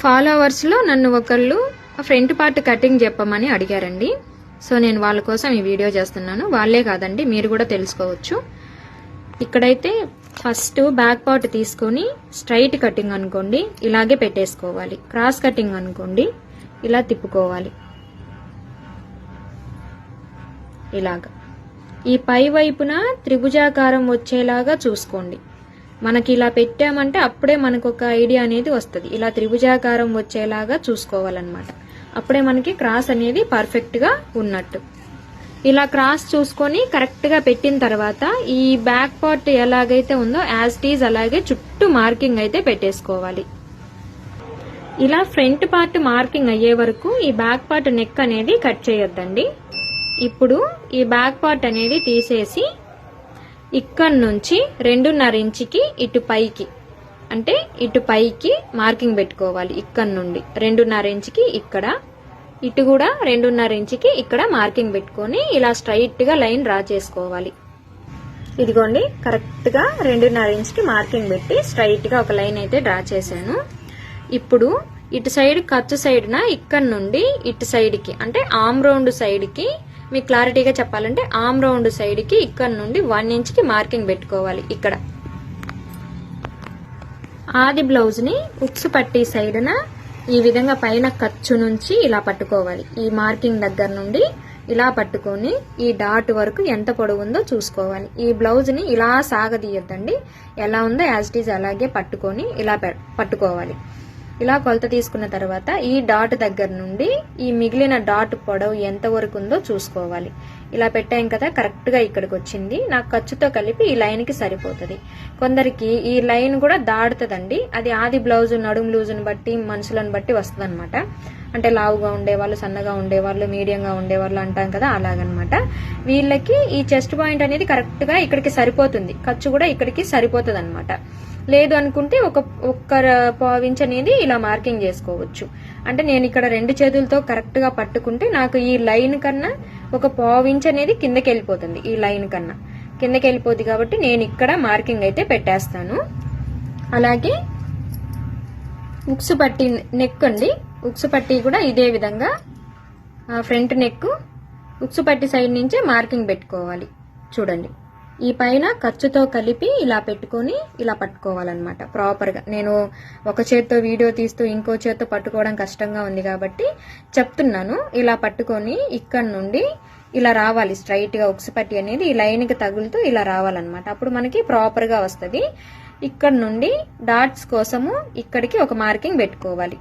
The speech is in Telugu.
ఫాలోవర్స్లో నన్ను ఒకళ్ళు ఫ్రంట్ పార్ట్ కటింగ్ చెప్పమని అడిగారండి. సో నేను వాళ్ళ కోసం ఈ వీడియో చేస్తున్నాను. వాళ్ళే కాదండి, మీరు కూడా తెలుసుకోవచ్చు. ఇక్కడైతే ఫస్ట్ బ్యాక్ పార్ట్ తీసుకొని స్ట్రైట్ కటింగ్ అనుకోండి ఇలాగే పెట్టేసుకోవాలి. క్రాస్ కటింగ్ అనుకోండి ఇలా తిప్పుకోవాలి. ఇలాగా ఈ పై వైపున త్రిభుజాకారం వచ్చేలాగా చూసుకోండి. మనకి ఇలా పెట్టామంటే అప్పుడే మనకు ఒక ఐడియా అనేది వస్తుంది. ఇలా త్రిభుజాకారం వచ్చేలాగా చూసుకోవాలన్నమాట. అప్పుడే మనకి క్రాస్ అనేది పర్ఫెక్ట్గా ఉన్నట్టు. ఇలా క్రాస్ చూసుకొని కరెక్ట్గా పెట్టిన తర్వాత ఈ బ్యాక్ పార్ట్ ఎలాగైతే ఉందో యాజ్ ఇట్ ఈజ్ అలాగే చుట్టూ మార్కింగ్ అయితే పెట్టేసుకోవాలి. ఇలా ఫ్రంట్ పార్ట్ మార్కింగ్ అయ్యే వరకు ఈ బ్యాక్ పార్ట్ నెక్ అనేది కట్ చేయొద్దండి. ఇప్పుడు ఈ బ్యాక్ పార్ట్ అనేది తీసేసి ఇక్కడ నుంచి 2.5 ఇంచుకి ఇటు పైకి, అంటే ఇటు పైకి మార్కింగ్ పెట్టుకోవాలి. ఇక్కడ నుండి 2.5 ఇంచుకి ఇక్కడ, ఇటు కూడా 2.5 ఇంచుకి ఇక్కడ మార్కింగ్ పెట్టుకొని ఇలా స్ట్రైట్ గా లైన్ డ్రా చేసుకోవాలి. ఇదిగోండి కరెక్ట్ గా 2.5 ఇంచుకి మార్కింగ్ పెట్టి స్ట్రైట్ గా ఒక లైన్ అయితే డ్రా చేశాను. ఇప్పుడు ఇటు సైడ్ ఖర్చు సైడ్ న ఇక్కడ నుండి ఇటు సైడ్ కి, అంటే ఆమ్ రౌండ్ సైడ్ కి, మీకు క్లారిటీగా చెప్పాలంటే ఆమ్ రౌండ్ సైడ్ కి ఇక్కడ నుండి 1 ఇంచుకి మార్కింగ్ పెట్టుకోవాలి. ఇక్కడ ఆది బ్లౌజ్ ని ఉక్సు పట్టి సైడ్ న ఈ విధంగా పైన ఖర్చు నుంచి ఇలా పట్టుకోవాలి. ఈ మార్కింగ్ దగ్గర నుండి ఇలా పట్టుకొని ఈ డాట్ వరకు ఎంత పొడవు ఉందో చూసుకోవాలి. ఈ బ్లౌజ్ ని ఇలా సాగదీయొద్దండి, ఎలా ఉందో యాజ్ ఇట్ ఈజ్ అలాగే పట్టుకొని ఇలా పట్టుకోవాలి. ఇలా కొలత తీసుకున్న తర్వాత ఈ డాట్ దగ్గర నుండి ఈ మిగిలిన డాట్ పొడవు ఎంత వరకు ఉందో చూసుకోవాలి. ఇలా పెట్టాం కదా, కరెక్ట్ గా ఇక్కడికి వచ్చింది. నాకు ఖర్చుతో కలిపి ఈ లైన్ కి సరిపోతుంది. కొందరికి ఈ లైన్ కూడా దాడుతుందండి. అది ఆది బ్లౌజ్ నడుము లూజుని బట్టి మనుషులను బట్టి వస్తుంది అనమాట. అంటే లావుగా ఉండేవాళ్ళు, సన్నగా ఉండేవాళ్ళు, మీడియంగా ఉండేవాళ్ళు అంటాం కదా, అలాగనమాట. వీళ్ళకి ఈ చెస్ట్ పాయింట్ అనేది కరెక్ట్ గా ఇక్కడికి సరిపోతుంది, ఖర్చు కూడా ఇక్కడికి సరిపోతుంది అనమాట. లేదు అనుకుంటే ఒక్క పావించ్ అనేది ఇలా మార్కింగ్ చేసుకోవచ్చు. అంటే నేను ఇక్కడ 2 చేతులతో కరెక్ట్ గా పట్టుకుంటే నాకు ఈ లైన్ కన్నా ఒక పావించ్ అనేది కిందకి వెళ్ళిపోతుంది. ఈ లైన్ కన్నా కిందకి వెళ్ళిపోతుంది కాబట్టి నేను ఇక్కడ మార్కింగ్ అయితే పెట్టేస్తాను. అలాగే ఉక్సు పట్టి నెక్ అండి, ఉక్సు పట్టి కూడా ఇదే విధంగా ఫ్రంట్ నెక్ ఉక్సు పట్టి సైడ్ నుంచే మార్కింగ్ పెట్టుకోవాలి. చూడండి ఈ పైన ఖర్చుతో కలిపి ఇలా పెట్టుకొని ఇలా పట్టుకోవాలన్నమాట ప్రాపర్గా. నేను ఒక చేత్తో వీడియో తీస్తూ ఇంకో చేత్తో పట్టుకోవడం కష్టంగా ఉంది కాబట్టి చెప్తున్నాను. ఇలా పట్టుకొని ఇక్కడ నుండి ఇలా రావాలి స్ట్రైట్ గా. ఉక్సు పట్టి అనేది ఈ లైన్కి తగులుతూ ఇలా రావాలన్నమాట. అప్పుడు మనకి ప్రాపర్గా వస్తుంది. ఇక్కడ నుండి డాట్స్ కోసము ఇక్కడికి ఒక మార్కింగ్ పెట్టుకోవాలి.